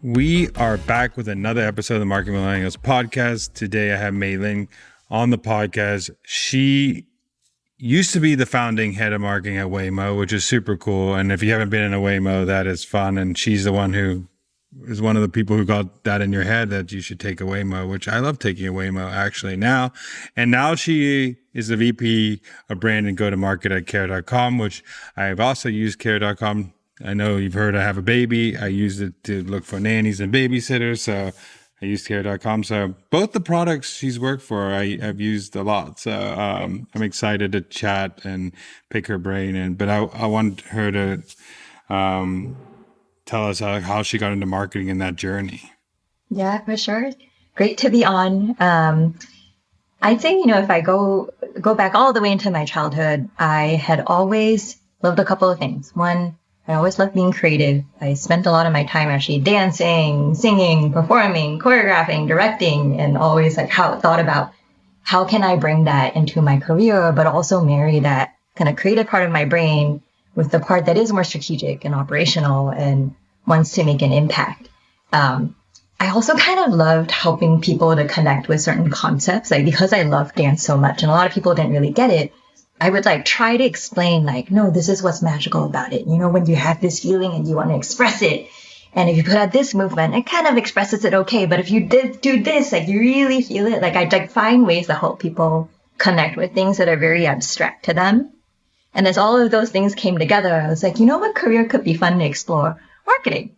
We are back with another episode of the Marketing Millennials podcast. Today I have Meiling on the podcast. She used to be the founding head of marketing at Waymo, which is super cool. And if you haven't been in a Waymo, that is fun. And she's the one who is one of the people who got that in your head that you should take a Waymo, which I love taking a Waymo actually now. And now she is the VP of brand and go-to-market at care.com, which I have also used care.com. I know you've heard I have a baby. I use it to look for nannies and babysitters. So I use care.com. So both the products she's worked for, I've used a lot. So I'm excited to chat and pick her brain. But I want her to tell us how she got into marketing in that journey. Yeah, for sure. Great to be on. I'd say, if I go back all the way into my childhood, I had always loved a couple of things. One, I always loved being creative. I spent a lot of my time actually dancing, singing, performing, choreographing, directing, and always thought about how can I bring that into my career, but also marry that kind of creative part of my brain with the part that is more strategic and operational and wants to make an impact. I also kind of loved helping people to connect with certain concepts, because I love dance so much and a lot of people didn't really get it. I would try to explain no, this is what's magical about it. When you have this feeling and you want to express it, and if you put out this movement, it kind of expresses it okay. But if you did do this, you really feel it. I'd find ways to help people connect with things that are very abstract to them. And as all of those things came together, I was what career could be fun to explore? Marketing.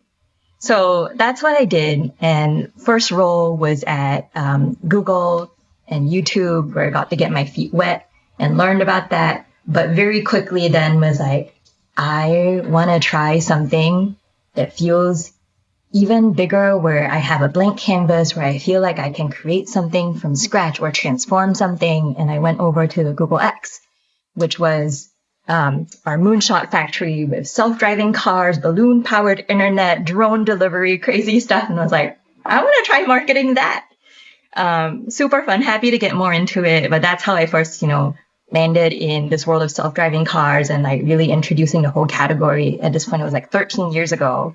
So that's what I did. And first role was at Google and YouTube, where I got to get my feet wet and learned about that. But very quickly then was I want to try something that feels even bigger, where I have a blank canvas, where I feel like I can create something from scratch or transform something. And I went over to the Google X, which was our moonshot factory with self-driving cars, balloon-powered internet, drone delivery, crazy stuff. And I was I want to try marketing that. Super fun, happy to get more into it. But that's how I first, landed in this world of self-driving cars and really introducing the whole category. At this point, it was 13 years ago.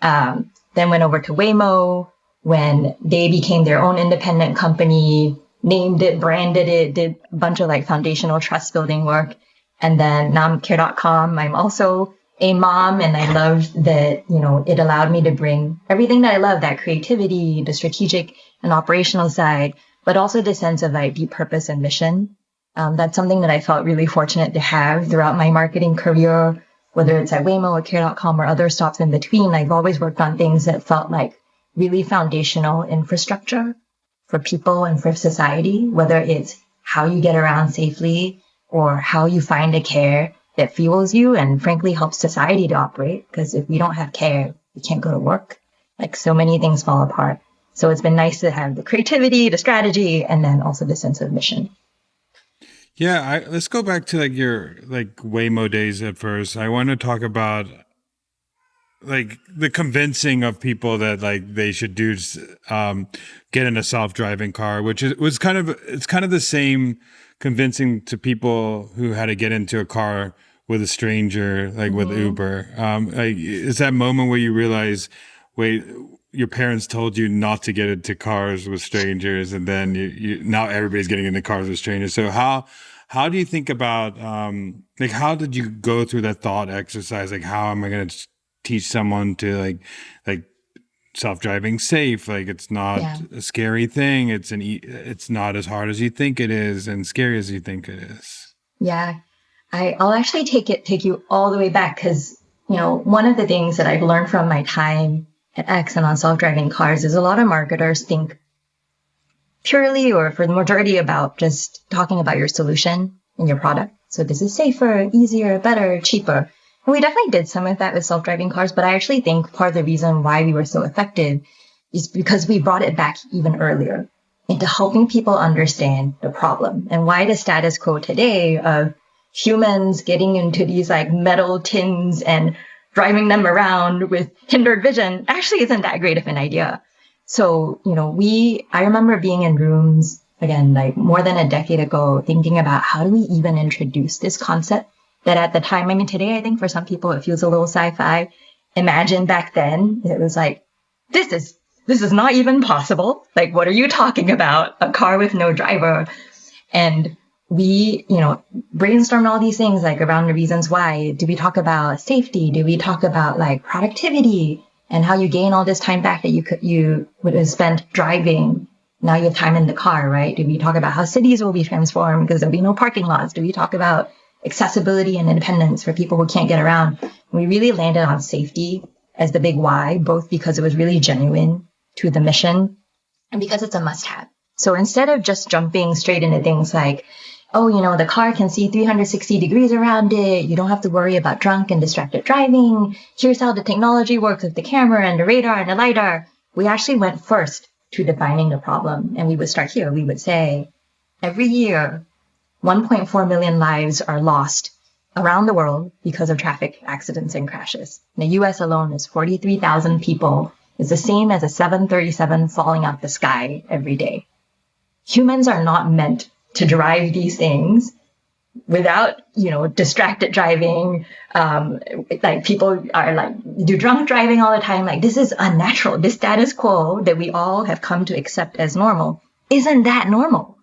Then went over to Waymo when they became their own independent company, named it, branded it, did a bunch of foundational trust building work. And then now I'm care.com. I'm also a mom, and I loved that, it allowed me to bring everything that I love, that creativity, the strategic and operational side, but also the sense of deep purpose and mission. That's something that I felt really fortunate to have throughout my marketing career, whether it's at Waymo or care.com or other stops in between. I've always worked on things that felt like really foundational infrastructure for people and for society, whether it's how you get around safely or how you find a care that fuels you and frankly helps society to operate. Because if we don't have care, we can't go to work. So many things fall apart. So it's been nice to have the creativity, the strategy, and then also the sense of mission. Yeah, let's go back to your Waymo days at first. I want to talk about the convincing of people that they should do get in a self-driving car, which it's kind of the same convincing to people who had to get into a car with a stranger, with Uber. It's that moment where you realize, wait, your parents told you not to get into cars with strangers, and then you now everybody's getting into cars with strangers. So how do you think about how did you go through that thought exercise? How am I going to teach someone to self-driving safe? It's not a scary thing. It's not as hard as you think it is and scary as you think it is. Yeah, I'll actually take you all the way back because one of the things that I've learned from my time at X and on self-driving cars is a lot of marketers think purely or for the majority about just talking about your solution and your product. So this is safer, easier, better, cheaper. And we definitely did some of that with self-driving cars, but I actually think part of the reason why we were so effective is because we brought it back even earlier into helping people understand the problem and why the status quo today of humans getting into these metal tins and driving them around with hindered vision actually isn't that great of an idea. So, I remember being in rooms, again, more than a decade ago, thinking about how do we even introduce this concept that at the time, today, I think for some people, it feels a little sci-fi. Imagine back then, it was this is not even possible. Like, what are you talking about? A car with no driver. And we, brainstormed all these things like around the reasons why. Do we talk about safety? Do we talk about like productivity and how you gain all this time back that you would have spent driving? Now you have time in the car, right? Do we talk about how cities will be transformed because there'll be no parking lots? Do we talk about accessibility and independence for people who can't get around? We really landed on safety as the big why, both because it was really genuine to the mission and because it's a must-have. So instead of just jumping straight into things like, oh, the car can see 360 degrees around it. You don't have to worry about drunk and distracted driving. Here's how the technology works with the camera and the radar and the LiDAR. We actually went first to defining the problem. And we would start here. We would say every year, 1.4 million lives are lost around the world because of traffic accidents and crashes. In the US alone is 43,000 people. It's the same as a 737 falling out the sky every day. Humans are not meant to drive these things without, distracted driving. Like people are like, do drunk driving all the time. Like, this is unnatural. This status quo that we all have come to accept as normal isn't that normal.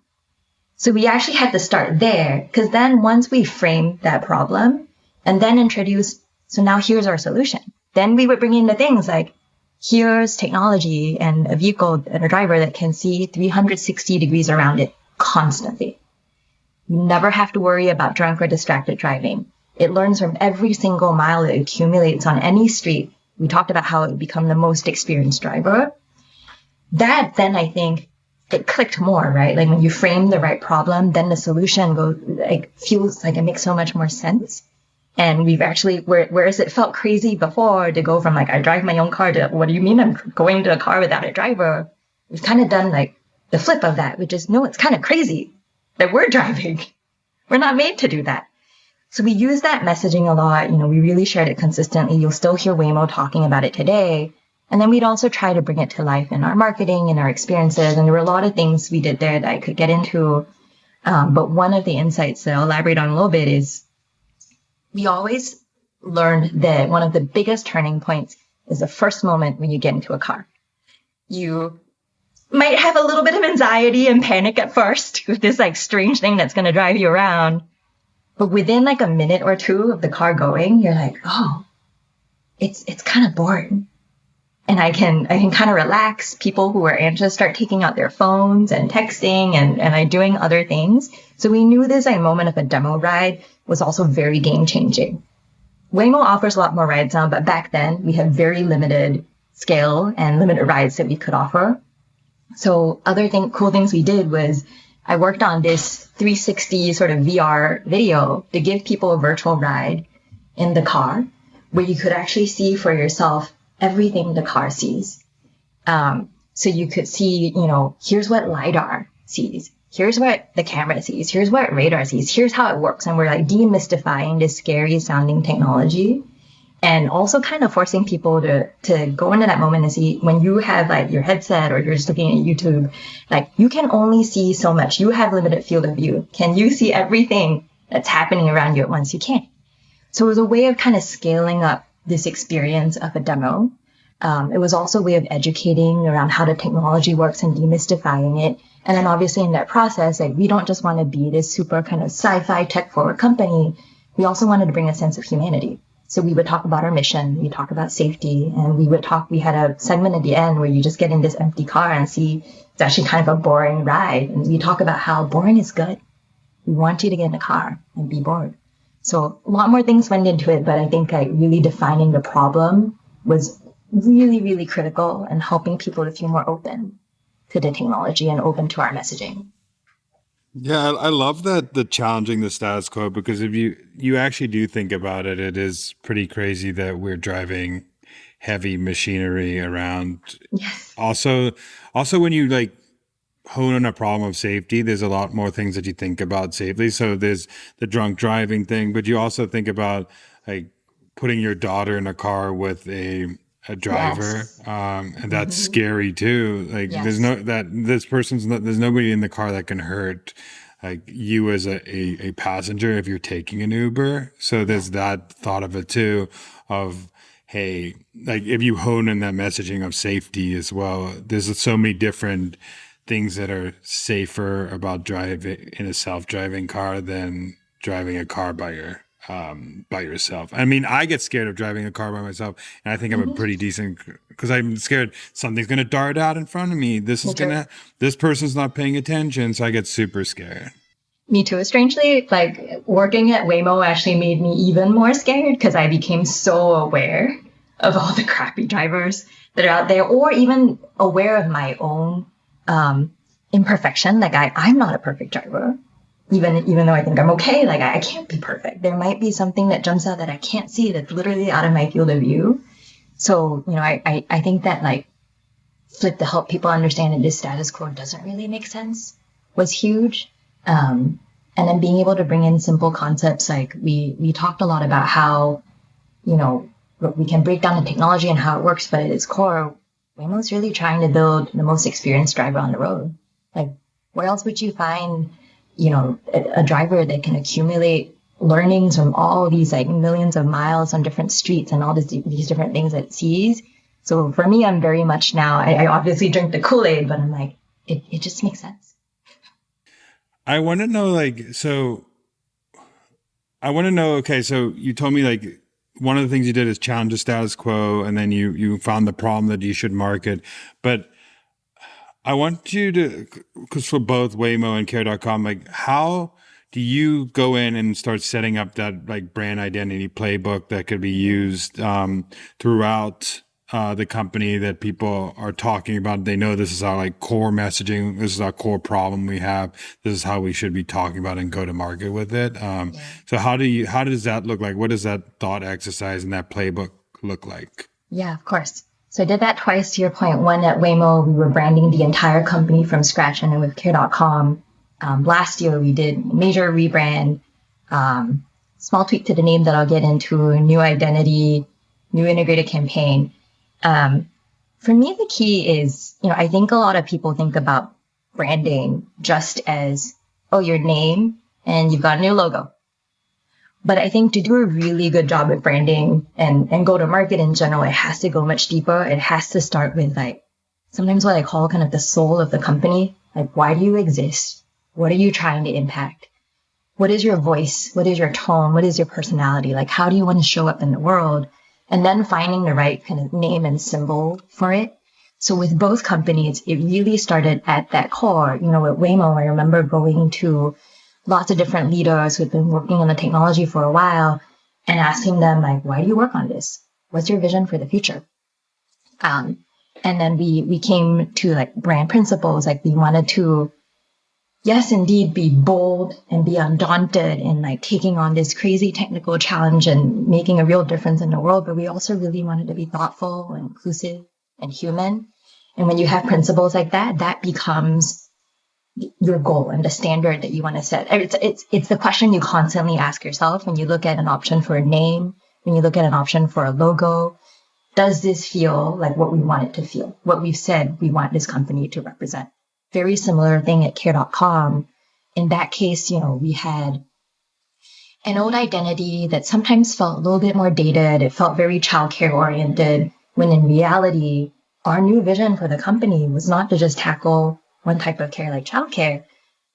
So we actually had to start there, because then once we framed that problem and then introduced, so now here's our solution. Then we would bring in the things like, here's technology and a vehicle and a driver that can see 360 degrees around it constantly. You never have to worry about drunk or distracted driving. It learns from every single mile that accumulates on any street. We talked about how it would become the most experienced driver. That then, I think, it clicked more, right? Like when you frame the right problem, then the solution feels like it makes so much more sense. And we've actually, whereas it felt crazy before to go from like, I drive my own car to, what do you mean I'm going to a car without a driver? We've kind of done like the flip of that, which is, no, it's kind of crazy that we're driving. We're not made to do that. So we use that messaging a lot. We really shared it consistently. You'll still hear Waymo talking about it today. And then we'd also try to bring it to life in our marketing and our experiences. And there were a lot of things we did there that I could get into. But one of the insights that I'll elaborate on a little bit is we always learned that one of the biggest turning points is the first moment when you get into a car. You might have a little bit of anxiety and panic at first with this like strange thing that's going to drive you around. But within like a minute or two of the car going, you're like, oh, it's kind of boring. And I can kind of relax. People who are anxious start taking out their phones and texting and doing other things. So we knew this moment of a demo ride was also very game changing. Waymo offers a lot more rides now, but back then we had very limited scale and limited rides that we could offer. So cool things we did was I worked on this 360 sort of VR video to give people a virtual ride in the car where you could actually see for yourself everything the car sees. So you could see, here's what LiDAR sees. Here's what the camera sees. Here's what radar sees. Here's how it works. And we're like demystifying this scary sounding technology and also kind of forcing people to go into that moment and see when you have like your headset or you're just looking at YouTube, like you can only see so much. You have limited field of view. Can you see everything that's happening around you at once? You can't. So it was a way of kind of scaling up this experience of a demo. It was also a way of educating around how the technology works and demystifying it. And then obviously in that process, like we don't just want to be this super kind of sci-fi tech forward company. We also wanted to bring a sense of humanity. So we would talk about our mission, we talk about safety, and we had a segment at the end where you just get in this empty car and see it's actually kind of a boring ride. And we talk about how boring is good. We want you to get in the car and be bored. So a lot more things went into it, but I think like really defining the problem was really, really critical and helping people to feel more open to the technology and open to our messaging. Yeah, I love that the challenging the status quo, because if you actually do think about it, it is pretty crazy that we're driving heavy machinery around. Yes. Also when you like hone on a problem of safety, there's a lot more things that you think about safely. So there's the drunk driving thing, but you also think about like putting your daughter in a car with a driver. Yes. And that's scary too. Like Yes. there's nobody in the car that can hurt like you as a passenger if you're taking an Uber. So there's that thought of it too, of, hey, like if you hone in that messaging of safety as well, there's so many different things that are safer about driving in a self-driving car than driving a car by yourself. I mean, I get scared of driving a car by myself, and I think I'm a Mhm. pretty decent because I'm scared something's gonna dart out in front of me. Me too. This person's not paying attention, so I get super scared. Me too. Strangely, like working at Waymo actually made me even more scared because I became so aware of all the crappy drivers that are out there, or even aware of my own imperfection. Like I'm not a perfect driver, even though I think I'm okay. Like I can't be perfect. There might be something that jumps out that I can't see that's literally out of my field of view. So I think that like flip to help people understand that this status quo doesn't really make sense was huge. And then being able to bring in simple concepts like we talked a lot about how, we can break down the technology and how it works, but at its core, Waymo's really trying to build the most experienced driver on the road. Like, where else would you find, a driver that can accumulate learnings from all these like millions of miles on different streets and all these different things that it sees? So for me, I'm very much now, I obviously drink the Kool-Aid, but I'm like, it just makes sense. I want to know, like, so I want to know, okay, so you told me like one of the things you did is challenge the status quo, and then you found the problem that you should market. But I want you to, because for both Waymo and Care.com, like, how do you go in and start setting up that like brand identity playbook that could be used throughout the company that people are talking about? They know this is our like core messaging. This is our core problem we have. This is how we should be talking about and go to market with it. Yeah. So how does that look like? What does that thought exercise and that playbook look like? Yeah, of course. So I did that twice to your point. One at Waymo, we were branding the entire company from scratch, and then with Care.com, last year we did major rebrand, small tweak to the name that I'll get into, new identity, new integrated campaign. For me, the key is, I think a lot of people think about branding just as, oh, your name and you've got a new logo. But I think to do a really good job at branding and go to market in general, it has to go much deeper. It has to start with like sometimes what I call kind of the soul of the company. Like, why do you exist? What are you trying to impact? What is your voice? What is your tone? What is your personality? Like, how do you want to show up in the world? And then finding the right kind of name and symbol for it. So with both companies, it really started at that core. At Waymo, I remember going to lots of different leaders who've been working on the technology for a while and asking them, like, why do you work on this? What's your vision for the future? And then we came to like brand principles. Like we wanted to, yes, indeed, be bold and be undaunted in like taking on this crazy technical challenge and making a real difference in the world. But we also really wanted to be thoughtful and inclusive and human. And when you have principles like that, that becomes your goal and the standard that you want to set. It's the question you constantly ask yourself when you look at an option for a name, when you look at an option for a logo. Does this feel like what we want it to feel? What we've said we want this company to represent? Very similar thing at Care.com. In that case, we had an old identity that sometimes felt a little bit more dated. It felt very childcare oriented, when in reality, our new vision for the company was not to just tackle one type of care like childcare,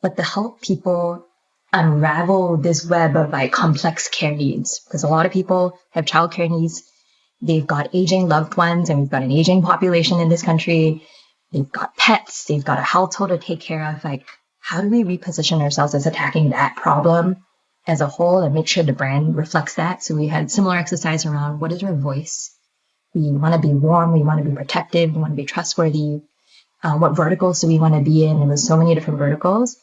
but to help people unravel this web of like complex care needs. Because a lot of people have childcare needs. They've got aging loved ones, and we've got an aging population in this country. They've got pets. They've got a household to take care of. Like, how do we reposition ourselves as attacking that problem as a whole and make sure the brand reflects that? So we had similar exercise around what is your voice? We want to be warm. We want to be protective. We want to be trustworthy. What verticals do we want to be in? And there's so many different verticals.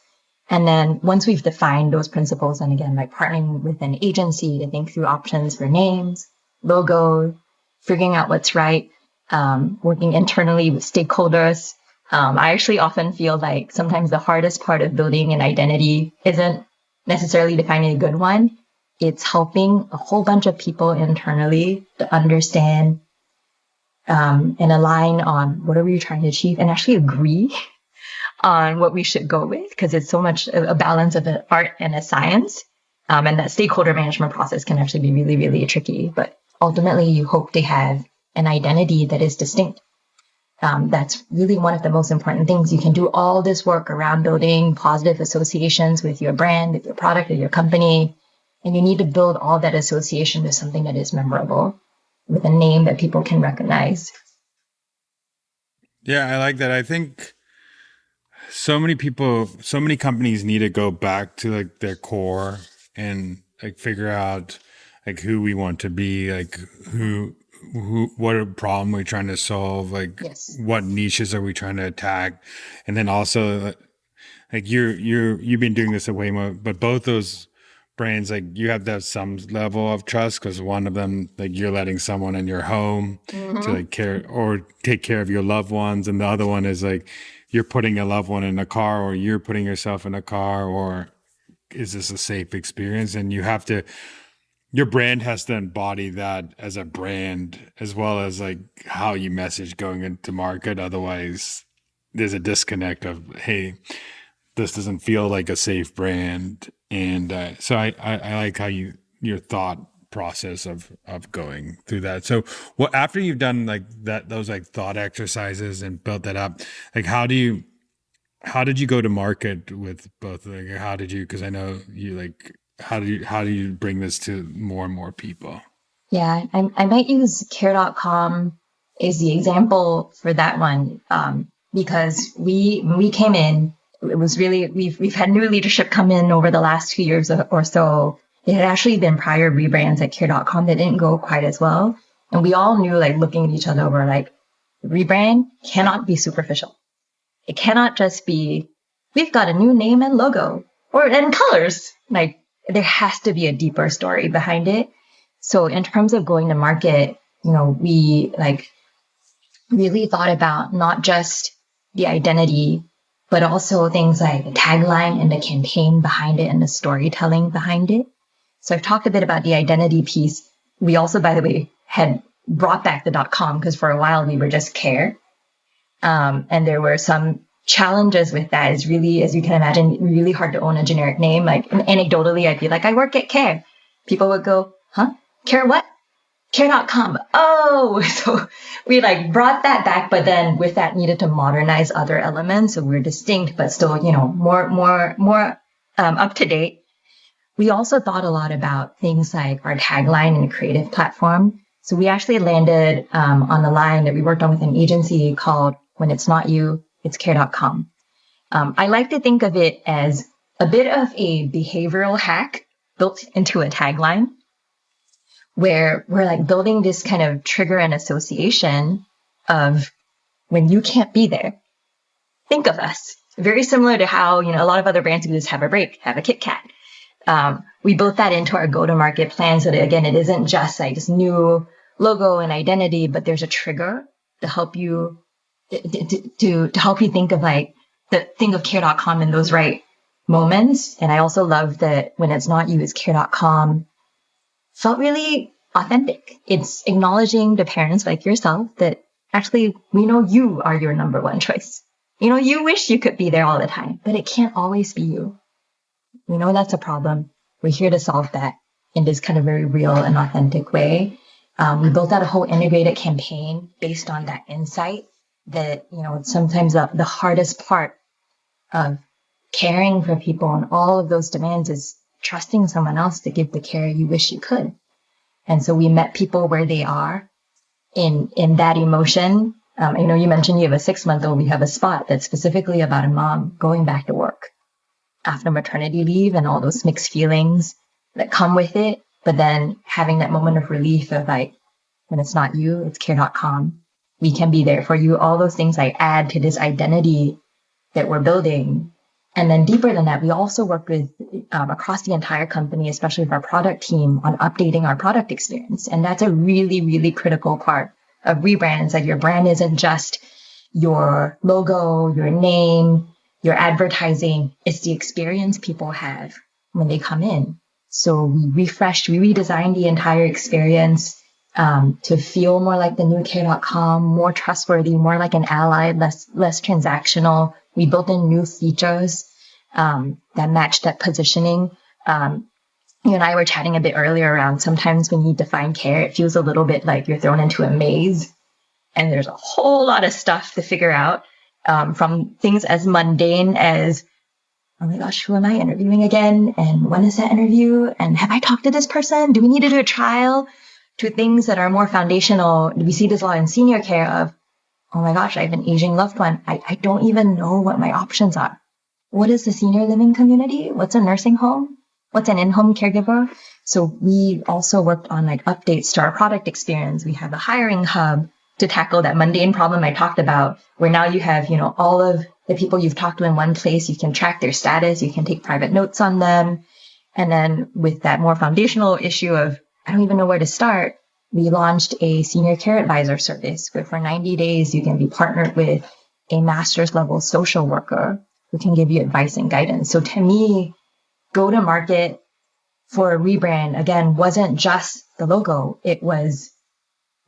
And then once we've defined those principles, and again, like partnering with an agency to think through options for names, logo, figuring out what's right, working internally with stakeholders. I actually often feel like sometimes the hardest part of building an identity isn't necessarily defining a good one. It's helping a whole bunch of people internally to understand and align on what are we trying to achieve and actually agree on what we should go with, because it's so much a balance of an art and a science. And that stakeholder management process can actually be really, really tricky. But ultimately you hope they have an identity that is distinct. That's really one of the most important things. You can do all this work around building positive associations with your brand, with your product, with your company, and you need to build all that association with something that is memorable, with a name that people can recognize. Yeah, I like that. I think so many people, so many companies need to go back to like their core and like figure out like who we want to be, like what a problem we're trying to solve, like Yes. what niches are we trying to attack, and then also like you've been doing this at Waymo, but both those brands, like you have to have some level of trust because one of them, like you're letting someone in your home to like care or take care of your loved ones, and the other one is like you're putting a loved one in a car or you're putting yourself in a car, or is this a safe experience? And you have to, your brand has to embody that as a brand as well as like how you message going into market. Otherwise there's a disconnect of, hey, this doesn't feel like a safe brand. And so I like how your thought process of going through that. So what, after you've done like that, those like thought exercises and built that up, like how did you go to market with both? Like how did you, because I know you like, how do you bring this to more and more people? Yeah, I might use care.com as the example for that one, because when we came in, it was really, we've had new leadership come in over the last 2 years or so. It had actually been prior rebrands at care.com that didn't go quite as well. And we all knew, like, looking at each other, we're like, rebrand cannot be superficial. It cannot just be, we've got a new name and logo and colors. Like, there has to be a deeper story behind it. So in terms of going to market, we like really thought about not just the identity, but also things like the tagline and the campaign behind it and the storytelling behind it. So I've talked a bit about the identity piece. We also, by the way, had brought back the .com because for a while we were just care. And there were some challenges with that. It's really, as you can imagine, really hard to own a generic name. Like anecdotally, I'd be like, I work at care. People would go, huh? Care what? Care.com. Oh, so we like brought that back, but then with that needed to modernize other elements. So we're distinct, but still, more up to date. We also thought a lot about things like our tagline and creative platform. So we actually landed on the line that we worked on with an agency called When It's Not You, It's Care.com. I like to think of it as a bit of a behavioral hack built into a tagline, where we're like building this kind of trigger and association of when you can't be there, think of us. Very similar to how, a lot of other brands do this, have a break, have a Kit Kat. We built that into our go-to-market plan so that, again, it isn't just like this new logo and identity, but there's a trigger to help you to help you think of think of care.com in those right moments. And I also love that When It's Not You, It's Care.com felt really authentic. It's acknowledging to parents like yourself that actually we know you are your number one choice. You wish you could be there all the time, but it can't always be you. We know that's a problem. We're here to solve that in this kind of very real and authentic way. We built out a whole integrated campaign based on that insight that, sometimes the hardest part of caring for people and all of those demands is trusting someone else to give the care you wish you could. And so we met people where they are in that emotion. You mentioned you have a 6-month-old. We have a spot that's specifically about a mom going back to work after maternity leave and all those mixed feelings that come with it. But then having that moment of relief of like, when it's not you, it's care.com. We can be there for you. All those things I add to this identity that we're building. And then deeper than that, we also work with across the entire company, especially with our product team, on updating our product experience. And that's a really, really critical part of rebrands. Like your brand isn't just your logo, your name, your advertising. It's the experience people have when they come in. So we redesigned the entire experience to feel more like the new care.com, more trustworthy, more like an ally, less transactional. We built in new features that match that positioning. And You and I were chatting a bit earlier around sometimes when you define care, it feels a little bit like you're thrown into a maze and there's a whole lot of stuff to figure out, from things as mundane as, oh my gosh, who am I interviewing again? And when is that interview? And have I talked to this person? Do we need to do a trial? To things that are more foundational. We see this a lot in senior care of, oh my gosh, I have an aging loved one. I don't even know what my options are. What is the senior living community? What's a nursing home? What's an in-home caregiver? So we also worked on like updates to our product experience. We have a hiring hub to tackle that mundane problem I talked about, where now you have, all of the people you've talked to in one place. You can track their status. You can take private notes on them. And then with that more foundational issue of, I don't even know where to start, we launched a senior care advisor service where for 90 days you can be partnered with a master's level social worker who can give you advice and guidance. So to me, go to market for a rebrand, again, wasn't just the logo. It was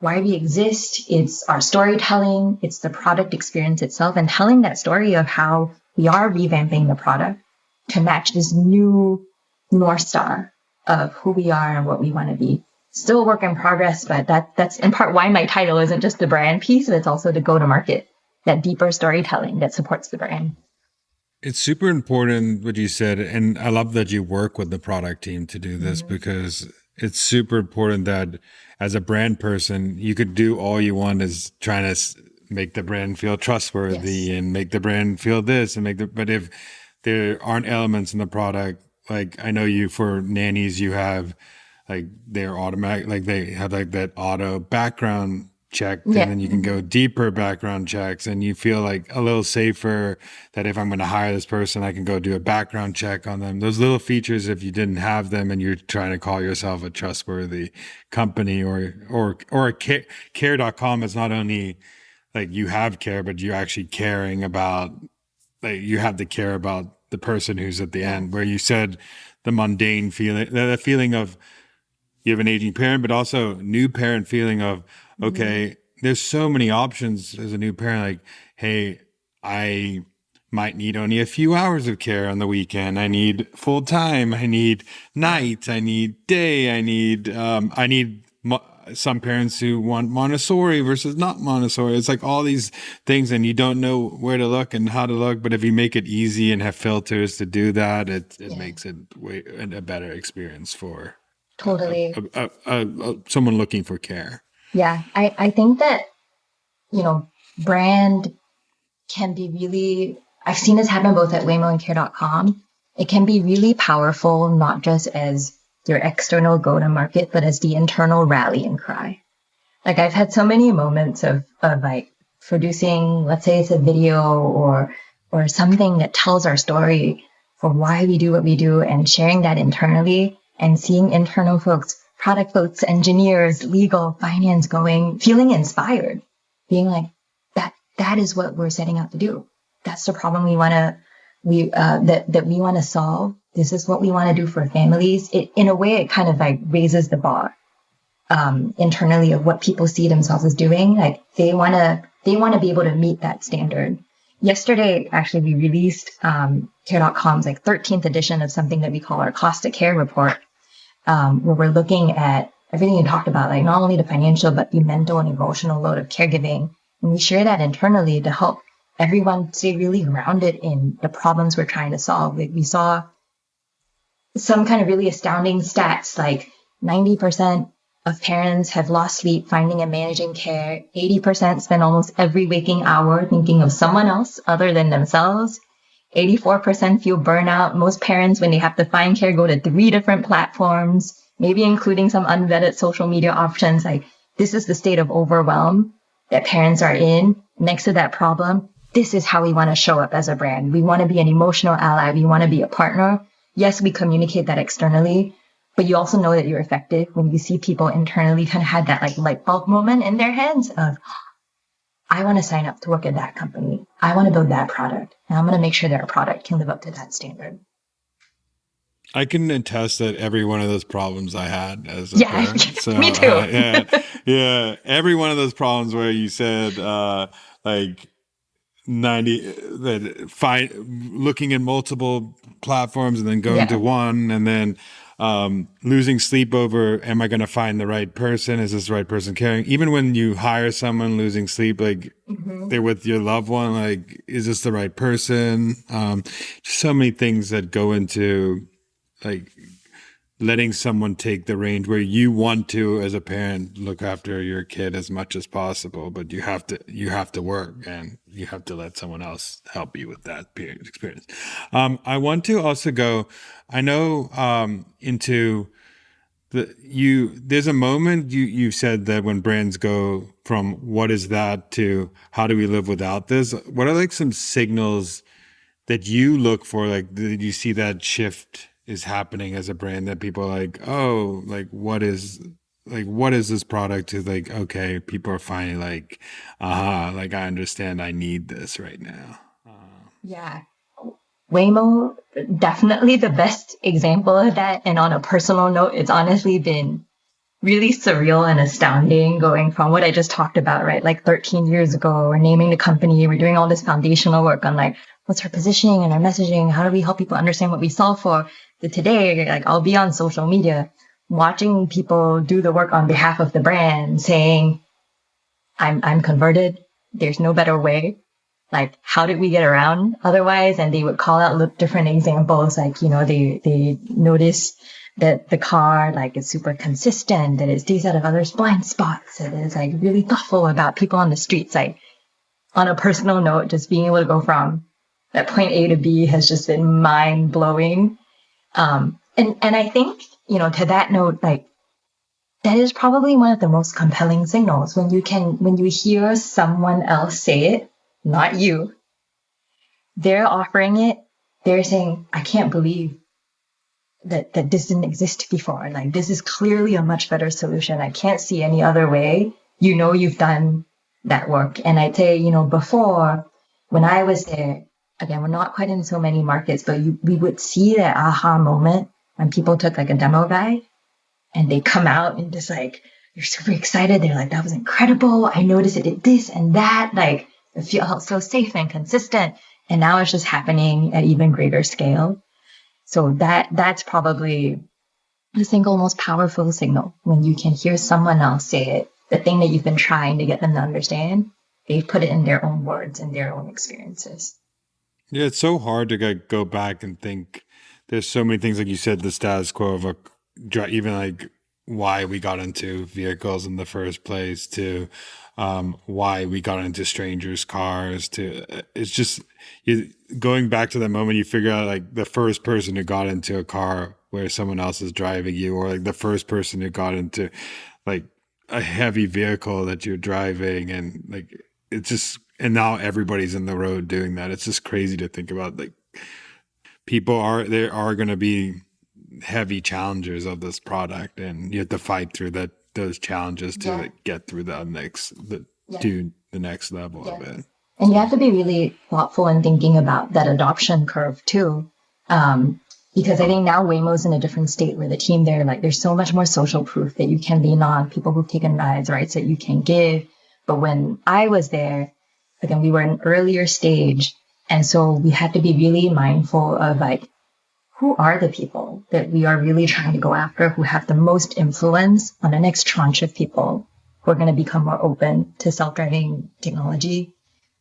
why we exist. It's our storytelling. It's the product experience itself and telling that story of how we are revamping the product to match this new North Star of who we are and what we want to be. Still a work in progress, but that's in part why my title isn't just the brand piece, it's also the go-to-market, that deeper storytelling that supports the brand. It's super important what you said, and I love that you work with the product team to do this because it's super important that as a brand person, you could do all you want is trying to make the brand feel trustworthy and make the brand feel this and but if there aren't elements in the product, like I know you for nannies, you have like they're automatic, like they have like that auto background check, and then you can go deeper background checks, and you feel like a little safer that if I'm going to hire this person, I can go do a background check on them. Those little features, if you didn't have them and you're trying to call yourself a trustworthy company or a care.com is not only like you have care, but you're actually caring about, like you have to care about the person who's at the end, where you said the mundane feeling, the feeling of you have an aging parent, but also new parent feeling of, okay, there's so many options as a new parent. Like, hey, I might need only a few hours of care on the weekend. I need full time. I need night. I need day. I need some parents who want Montessori versus not Montessori. It's like all these things, and you don't know where to look and how to look. But if you make it easy and have filters to do that, it makes it a better experience for totally someone looking for care. Yeah, I think that, brand can be really, I've seen this happen both at Waymo and care.com. It can be really powerful, not just as your external go-to-market, but as the internal rallying cry. Like I've had so many moments of like producing, let's say it's a video or something that tells our story for why we do what we do, and sharing that internally and seeing internal folks, product folks, engineers, legal, finance feeling inspired, being like, that is what we're setting out to do. That's the problem we want to solve. This is what we want to do for families. In a way, it kind of like raises the bar internally of what people see themselves as doing. Like they want to be able to meet that standard. Yesterday, actually, we released care.com's like 13th edition of something that we call our cost of care report, where we're looking at everything you talked about, like not only the financial, but the mental and emotional load of caregiving. And we share that internally to help everyone stay really grounded in the problems we're trying to solve. Like we saw some kind of really astounding stats, like 90% of parents have lost sleep finding and managing care. 80% spend almost every waking hour thinking of someone else other than themselves. 84% feel burnout. Most parents, when they have to find care, go to 3 different platforms, maybe including some unvetted social media options. Like this is the state of overwhelm that parents are in. Next to that problem, this is how we want to show up as a brand. We want to be an emotional ally. We want to be a partner. Yes, we communicate that externally, but you also know that you're effective when you see people internally kind of had that like light bulb moment in their heads of, I want to sign up to work at that company. I want to build that product. And I'm going to make sure their product can live up to that standard. I can attest that every one of those problems I had as a parent. So, me too. Yeah. Every one of those problems where you said, like 90 that find looking at multiple platforms and then going to Yeah. one, and then losing sleep over, am I going to find the right person? Is this the right person caring? Even when you hire someone, losing sleep, like they're with your loved one, like, is this the right person? Just so many things that go into like letting someone take the reins, where you want to, as a parent, look after your kid as much as possible, but you have to work, and you have to let someone else help you with that period experience. I want to also go, I know, into there's a moment you said that when brands go from what is that to how do we live without this, what are like some signals that you look for, like, did you see that shift is happening as a brand, that people are like, oh, what is this product, to like, okay, people are finally like, like, I understand, I need this right now. Yeah. Waymo, definitely the best example of that. And on a personal note, it's honestly been really surreal and astounding going from what I just talked about, right? Like 13 years ago, we're naming the company, we're doing all this foundational work on like, what's our positioning and our messaging? How do we help people understand what we solve for? To today, like, I'll be on social media watching people do the work on behalf of the brand, saying, I'm converted. There's no better way. Like, how did we get around otherwise? And they would call out different examples. Like, they notice that the car, like, is super consistent, that it stays out of others' blind spots, that it's like really thoughtful about people on the streets. Like, on a personal note, just being able to go from that point A to B has just been mind blowing. And I think, to that note, like, that is probably one of the most compelling signals when you hear someone else say it, not you. They're offering it. They're saying, I can't believe that this didn't exist before. Like, this is clearly a much better solution. I can't see any other way. You've done that work. And I'd say, before, when I was there, again, we're not quite in so many markets, but we would see that aha moment when people took like a demo ride and they come out and just like, they're super excited. They're like, that was incredible. I noticed it did this and that. Like, it felt so safe and consistent. And now it's just happening at even greater scale. So that's probably the single most powerful signal, when you can hear someone else say it, the thing that you've been trying to get them to understand, they've put it in their own words and their own experiences. Yeah, it's so hard to go back and think. There's so many things, like you said, the status quo of even like why we got into vehicles in the first place, to why we got into strangers' cars, to it's just going back to that moment, you figure out like the first person who got into a car where someone else is driving you, or like the first person who got into like a heavy vehicle that you're driving, and like it's just, and now everybody's in the road doing that. It's just crazy to think about. Like, there are going to be heavy challengers of this product, and you have to fight through those challenges to get through to the next level of it. And you have to be really thoughtful in thinking about that adoption curve too. Because I think now Waymo's in a different state, where the team there, like, there's so much more social proof that you can lean on, people who've taken rides, right, that you can give. But when I was there, again, we were in an earlier stage. And so we had to be really mindful of like, who are the people that we are really trying to go after, who have the most influence on the next tranche of people who are going to become more open to self-driving technology.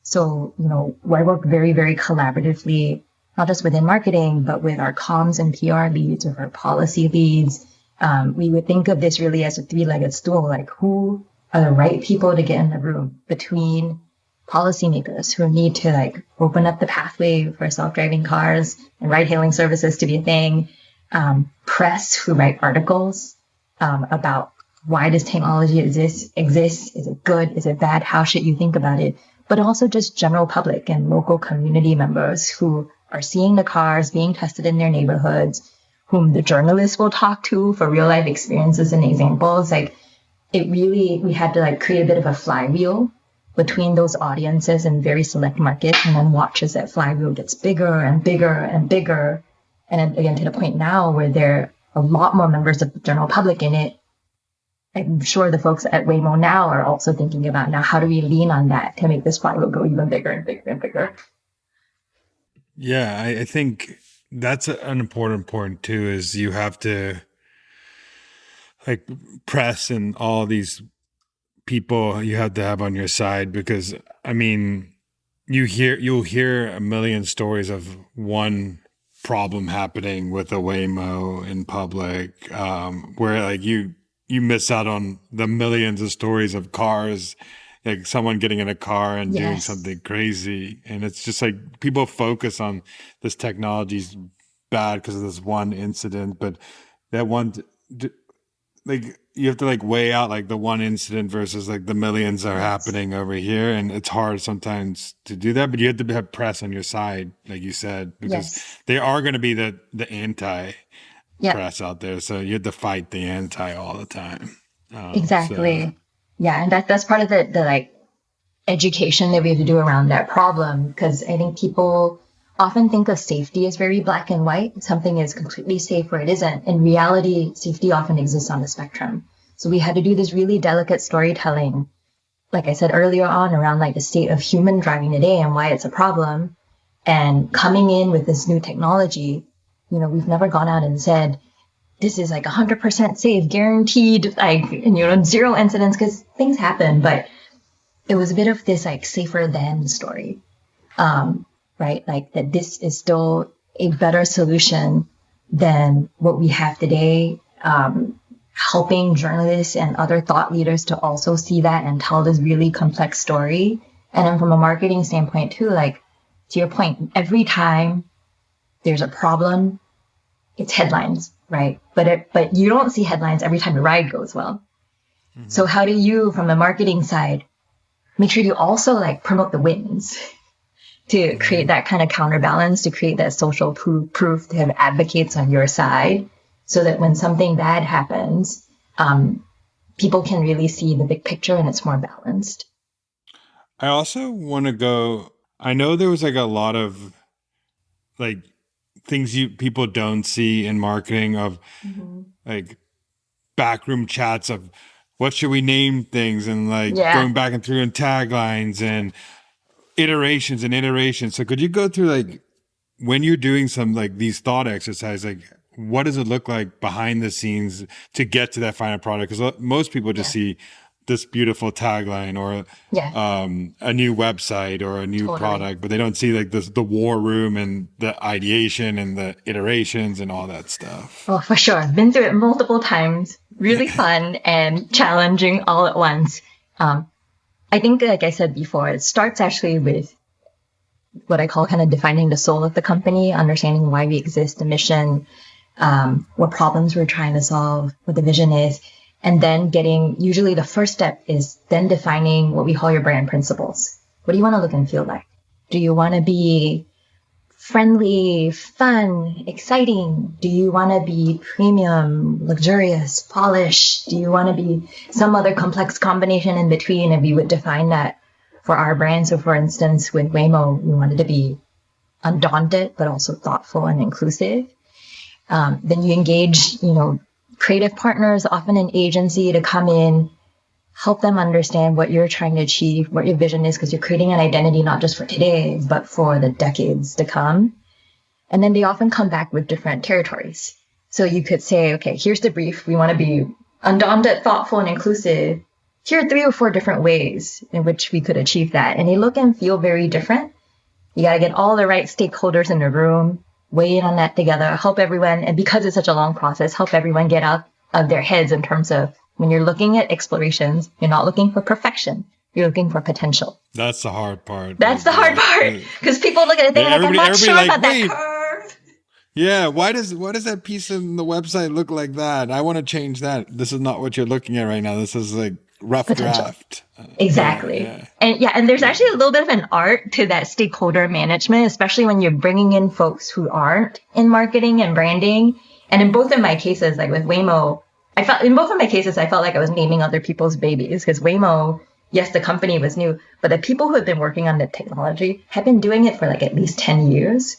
So, I work very, very collaboratively, not just within marketing, but with our comms and PR leads, with our policy leads. We would think of this really as a three-legged stool, like, who are the right people to get in the room between policymakers who need to like open up the pathway for self-driving cars and ride-hailing services to be a thing, press who write articles about why does technology exist? Is it good? Is it bad? How should you think about it? But also just general public and local community members who are seeing the cars being tested in their neighborhoods, whom the journalists will talk to for real life experiences and examples. Like, we had to like create a bit of a flywheel between those audiences in very select markets, and then watch as that flywheel gets bigger and bigger and bigger. And then, again, to the point now where there are a lot more members of the general public in it. I'm sure the folks at Waymo now are also thinking about now, how do we lean on that to make this flywheel go even bigger and bigger and bigger? Yeah, I think that's an important point too, is you have to like press and all these people you have to have on your side, because I mean, you'll hear a million stories of one problem happening with a Waymo in public, where like you miss out on the millions of stories of cars, like someone getting in a car and doing Yes. something crazy. And it's just like people focus on this technology's bad because of this one incident, but that one, like you have to like weigh out like the one incident versus like the millions are happening over here. And it's hard sometimes to do that, but you have to have press on your side, like you said, because they are going to be the anti press out there. So you have to fight the anti all the time. Exactly. So. Yeah. And that's part of the like education that we have to do around that problem. Because I think people often think of safety as very black and white. Something is completely safe or it isn't. In reality, safety often exists on the spectrum. So we had to do this really delicate storytelling, like I said earlier on, around like the state of human driving today and why it's a problem. And coming in with this new technology, you know, we've never gone out and said, this is like 100% safe, guaranteed, like, you know, zero incidents, because things happen. But it was a bit of this like safer than story, right? Like that this is still a better solution than what we have today. Helping journalists and other thought leaders to also see that and tell this really complex story. And then from a marketing standpoint too, like to your point, every time there's a problem, it's headlines, right? But you don't see headlines every time the ride goes well. Mm-hmm. So how do you, from the marketing side, make sure you also like promote the wins to create that kind of counterbalance, to create that social proof, to have advocates on your side, so that when something bad happens, people can really see the big picture and it's more balanced. I also want to go, I know there was like a lot of like things people don't see in marketing of like backroom chats of what should we name things, and like going back and through and taglines and iterations and iterations. So could you go through like when you're doing some like these thought exercises, like what does it look like behind the scenes to get to that final product? Because most people just see this beautiful tagline or a new website or a new product, but they don't see like the war room and the ideation and the iterations and all that stuff. Oh, for sure. Been through it multiple times. Really fun and challenging all at once. I think, like I said before, it starts actually with what I call kind of defining the soul of the company, understanding why we exist, the mission, what problems we're trying to solve, what the vision is. And then usually the first step is then defining what we call your brand principles. What do you want to look and feel like? Do you want to be friendly, fun, exciting? Do you want to be premium, luxurious, polished? Do you want to be some other complex combination in between? And we would define that for our brand. So for instance, with Waymo, we wanted to be undaunted, but also thoughtful and inclusive. Then you engage, creative partners, often an agency, to come in, help them understand what you're trying to achieve, what your vision is, because you're creating an identity not just for today, but for the decades to come. And then they often come back with different territories. So you could say, okay, here's the brief. We want to be undaunted, thoughtful, and inclusive. Here are 3 or 4 different ways in which we could achieve that. And they look and feel very different. You got to get all the right stakeholders in the room, weigh in on that together, help everyone. And because it's such a long process, help everyone get out of their heads in terms of when you're looking at explorations, you're not looking for perfection. You're looking for potential. That's the hard part. That's the hard part. Because people look at it, they're like, I'm not sure about that curve. Yeah, why does that piece in the website look like that? I want to change that. This is not what you're looking at right now. This is like rough draft. Exactly. And there's actually a little bit of an art to that stakeholder management, especially when you're bringing in folks who aren't in marketing and branding. And in both of my cases, like with Waymo, I felt like I was naming other people's babies, because Waymo, yes, the company was new, but the people who have been working on the technology have been doing it for like at least 10 years.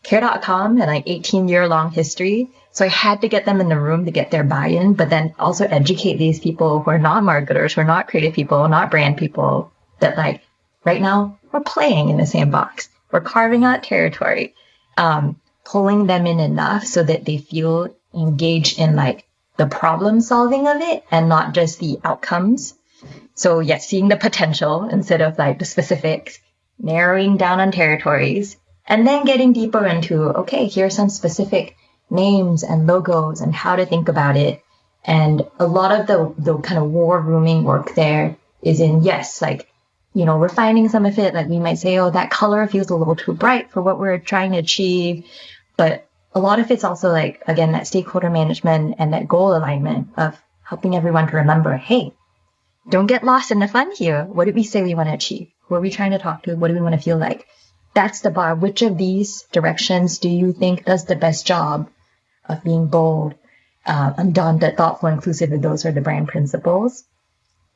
Care.com had like 18-year long history. So I had to get them in the room to get their buy-in, but then also educate these people who are not marketers, who are not creative people, not brand people, that like right now we're playing in the same box. We're carving out territory, pulling them in enough so that they feel engaged in like the problem solving of it and not just the outcomes. So yes, seeing the potential instead of like the specifics, narrowing down on territories, and then getting deeper into, okay, here are some specific names and logos and how to think about it. And a lot of the kind of war rooming work there is in, yes, like, refining some of it. Like we might say, oh, that color feels a little too bright for what we're trying to achieve. But a lot of it's also like, again, that stakeholder management and that goal alignment of helping everyone to remember, hey, don't get lost in the fun here. What did we say we want to achieve? Who are we trying to talk to? What do we want to feel like? That's the bar. Which of these directions do you think does the best job of being bold, undaunted, thoughtful, inclusive? And those are the brand principles.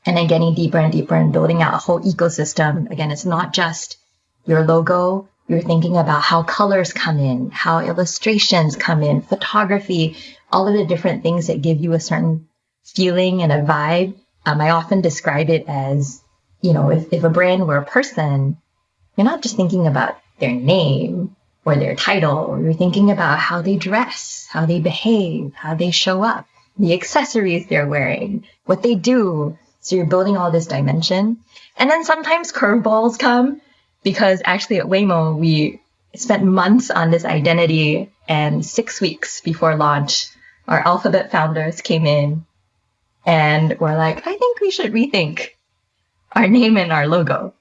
And then getting deeper and deeper and building out a whole ecosystem. Again, it's not just your logo. You're thinking about how colors come in, how illustrations come in, photography, all of the different things that give you a certain feeling and a vibe. I often describe it as, if a brand were a person, you're not just thinking about their name or their title. You're thinking about how they dress, how they behave, how they show up, the accessories they're wearing, what they do. So you're building all this dimension. And then sometimes curveballs come because actually at Waymo, we spent months on this identity, and 6 weeks before launch, our Alphabet founders came in and were like, I think we should rethink our name and our logo,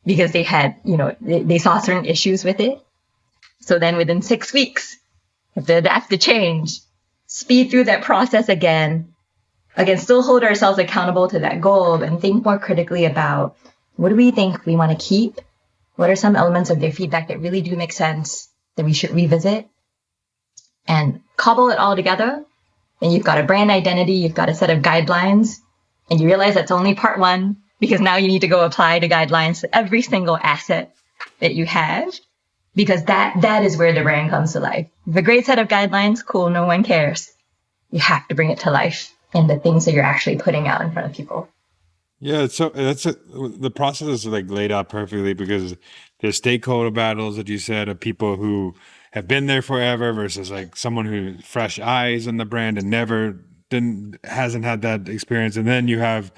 because they had, they saw certain issues with it. So then within 6 weeks, have to adapt to change, speed through that process again, still hold ourselves accountable to that goal and think more critically about what do we think we want to keep? What are some elements of their feedback that really do make sense that we should revisit and cobble it all together? And you've got a brand identity, you've got a set of guidelines, and you realize that's only part one, because now you need to go apply the guidelines to every single asset that you have, because that is where the brand comes to life. If a great set of guidelines, cool, no one cares. You have to bring it to life in the things that you're actually putting out in front of people. Yeah, so the process is like laid out perfectly, because there's stakeholder battles that you said of people who have been there forever versus like someone who fresh eyes on the brand and hasn't had that experience. And then you have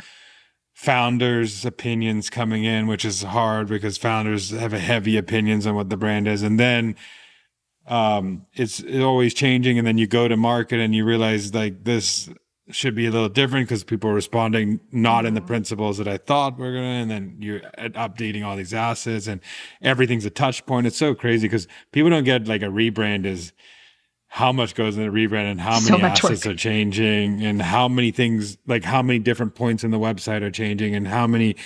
founders' opinions coming in, which is hard because founders have a heavy opinions on what the brand is. And then it's always changing. And then you go to market and you realize like this should be a little different because people are responding not in the principles that I thought we're going to, and then you're updating all these assets and everything's a touch point. It's so crazy because people don't get like a rebrand is how much goes in a rebrand and how many assets are changing and how many things, like how many different points in the website are changing and how many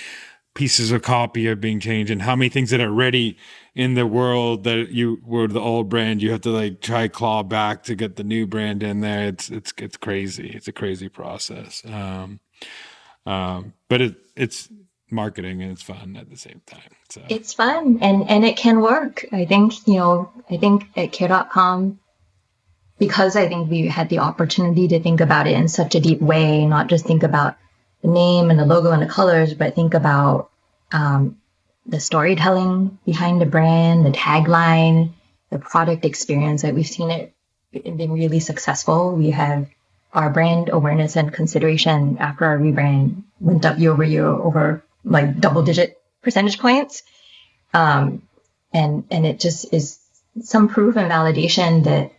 pieces of copy are being changed and how many things that are already in the world that you were the old brand, you have to like try claw back to get the new brand in there. It's crazy. It's a crazy process. But it's marketing and it's fun at the same time. So it's fun and it can work. I think at care.com, because I think we had the opportunity to think about it in such a deep way, not just think about the name and the logo and the colors, but think about the storytelling behind the brand, the tagline, the product experience. That we've seen it been really successful. We have our brand awareness and consideration after our rebrand went up year over like double-digit percentage points, and it just is some proof and validation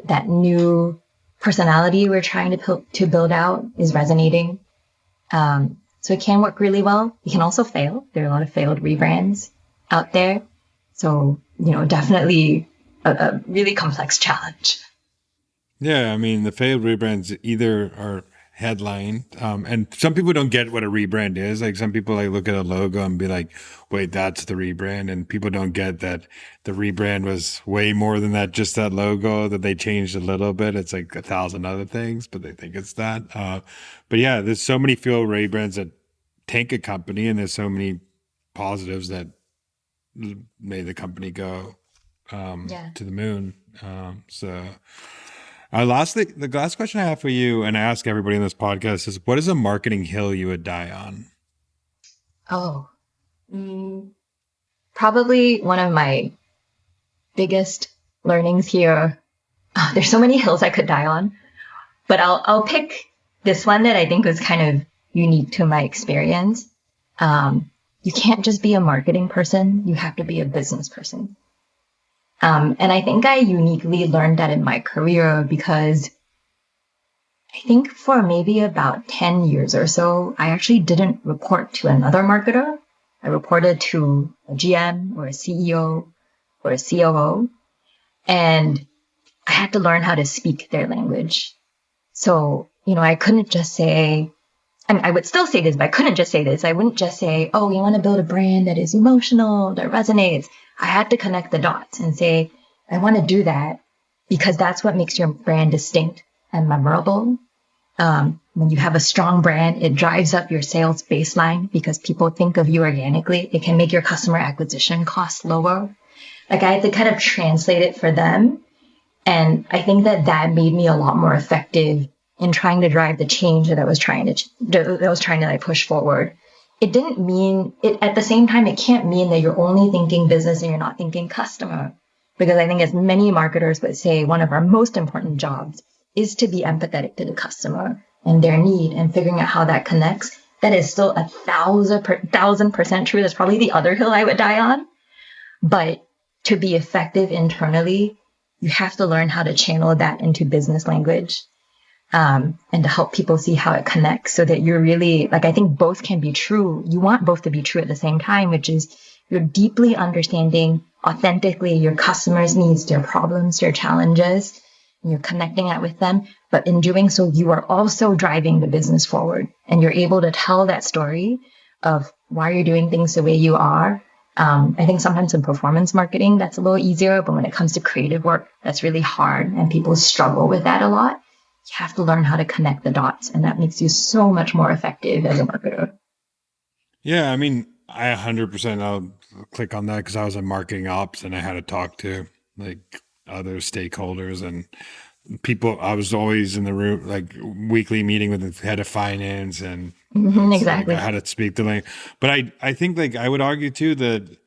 that new personality we're trying to build out is resonating. So it can work really well. It can also fail. There are a lot of failed rebrands out there. So, definitely a really complex challenge. Yeah, I mean, the failed rebrands either are headline, and some people don't get what a rebrand is. Like some people like look at a logo and be like, wait, that's the rebrand. And people don't get that the rebrand was way more than that, just that logo that they changed a little bit. It's like 1,000 other things, but they think it's that. But yeah, there's so many failed rebrands that tank a company, and there's so many positives that made the company go. Yeah. to the moon. The last question I have for you, and I ask everybody in this podcast, is what is a marketing hill you would die on? Oh, mm, probably one of my biggest learnings here. There's so many hills I could die on, but I'll pick this one that I think was kind of unique to my experience. You can't just be a marketing person; you have to be a business person. And I think I uniquely learned that in my career because I think for maybe about 10 years or so, I actually didn't report to another marketer. I reported to a GM or a CEO or a COO, and I had to learn how to speak their language. So, I couldn't just say, and I would still say this, but I couldn't just say this. I wouldn't just say, oh, we want to build a brand that is emotional, that resonates. I had to connect the dots and say, I want to do that because that's what makes your brand distinct and memorable. When you have a strong brand, it drives up your sales baseline because people think of you organically. It can make your customer acquisition costs lower. Like I had to kind of translate it for them. And I think that made me a lot more effective in trying to drive the change that I was trying to like push forward. It didn't mean it at the same time, it can't mean that you're only thinking business and you're not thinking customer. Because I think as many marketers would say, one of our most important jobs is to be empathetic to the customer and their need and figuring out how that connects. That is still 1,000% true. That's probably the other hill I would die on. But to be effective internally, you have to learn how to channel that into business language, and to help people see how it connects so that you're really, like, I think both can be true. You want both to be true at the same time, which is you're deeply understanding authentically your customers' needs, their problems, their challenges, and you're connecting that with them. But in doing so, you are also driving the business forward and you're able to tell that story of why you're doing things the way you are. I think sometimes in performance marketing, that's a little easier, but when it comes to creative work, that's really hard and people struggle with that a lot. You have to learn how to connect the dots, and that makes you so much more effective as a marketer. Yeah, I mean, I 100% I'll click on that because I was in marketing ops and I had to talk to like other stakeholders and people. I was always in the room, like weekly meeting with the head of finance, and it's like I Exactly. had to speak the language. But I think like I would argue too that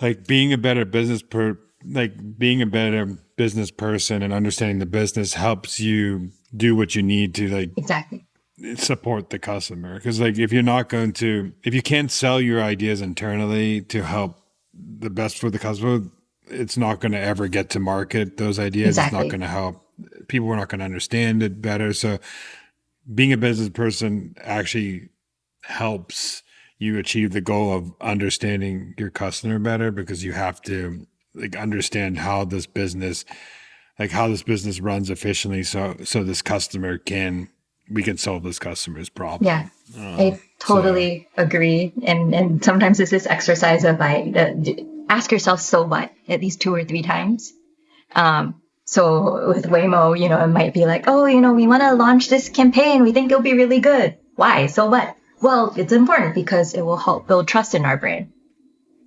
like being a better business person and understanding the business helps you do what you need to like Exactly. support the customer. Because like if you can't sell your ideas internally to help the best for the customer, it's not going to ever get to market those ideas. It's not Exactly. going to help. People are not going to understand it better. So being a business person actually helps you achieve the goal of understanding your customer better because you have to like understand how this business runs efficiently so this customer can we can solve this customer's Yeah, problem. I So totally agree. And sometimes it's this exercise of ask yourself, so what, at least 2 or 3 times. So with Waymo, it might be like, oh, we want to launch this campaign. We think it'll be really good. Why? So what? Well, it's important because it will help build trust in our brand.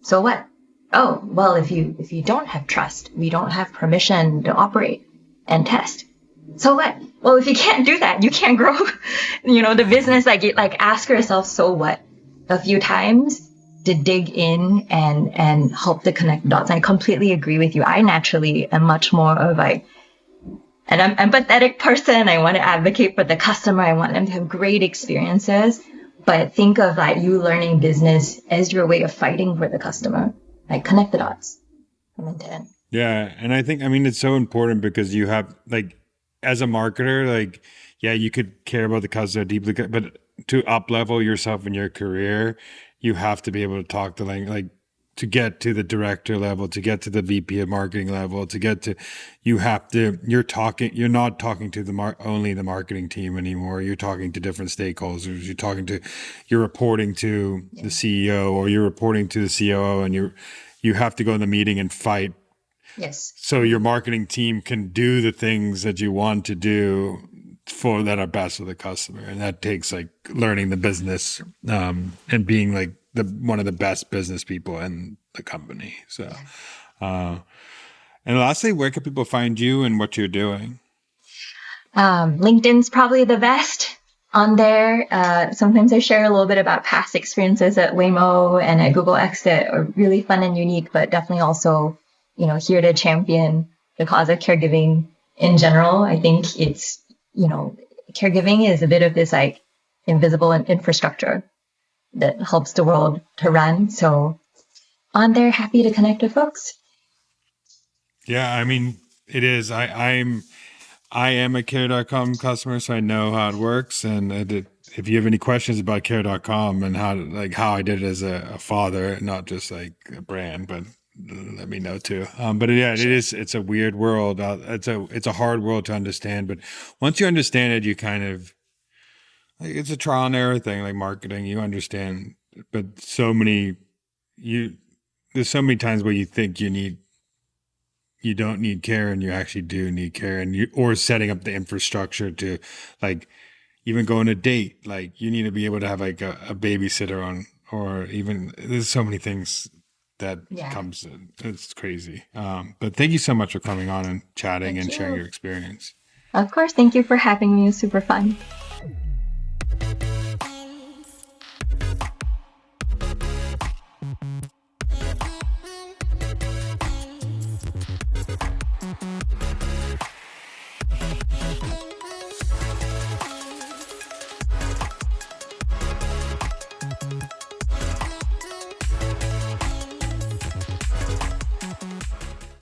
So what? Oh, well, if you don't have trust, we don't have permission to operate and test. So what? Well, if you can't do that, you can't grow, the business. Like ask yourself, so what, a few times to dig in and help to connect dots. And I completely agree with you. I naturally am much more of like an empathetic person. I want to advocate for the customer. I want them to have great experiences. But think of like you learning business as your way of fighting for the customer. Like connect the dots from end to end. yeah, and I mean it's so important because you have like as a marketer, like yeah, you could care about the customer deeply, but to up level yourself in your career, you have to be able to talk the language, like to get to the director level, to get to the VP of marketing level, you're not talking to only the marketing team anymore. You're talking to different stakeholders. You're reporting to the CEO or you're reporting to the COO, and you have to go in the meeting and fight Yes. so your marketing team can do the things that you want to do for that are best for the customer, and that takes like learning the business, and being like one of the best business people in the company. So And lastly, where can people find you and what you're doing? LinkedIn's probably the best on there. Sometimes I share a little bit about past experiences at Waymo and at Google X that are really fun and unique, but definitely also, here to champion the cause of caregiving in general. I think it's, caregiving is a bit of this like invisible infrastructure that helps the world to run. So on there, happy to connect with folks. Yeah, I mean, it is. I am a care.com customer, so I know how it works. And if you have any questions about care.com and how I did it as a father, not just like a brand, but let me know too. But yeah, Sure. it's a weird world. It's a hard world to understand, but once you understand it, you kind of like, it's a trial and error thing, like marketing. You understand, but there's so many times where you think you don't need care and you actually do need care, or setting up the infrastructure to like even go on a date. Like you need to be able to have like a babysitter on, or even there's so many things that Yeah. comes in. It's crazy. But thank you so much for coming on and chatting Thank and sharing you. your experience. Of course. Thank you for having me. It was super fun.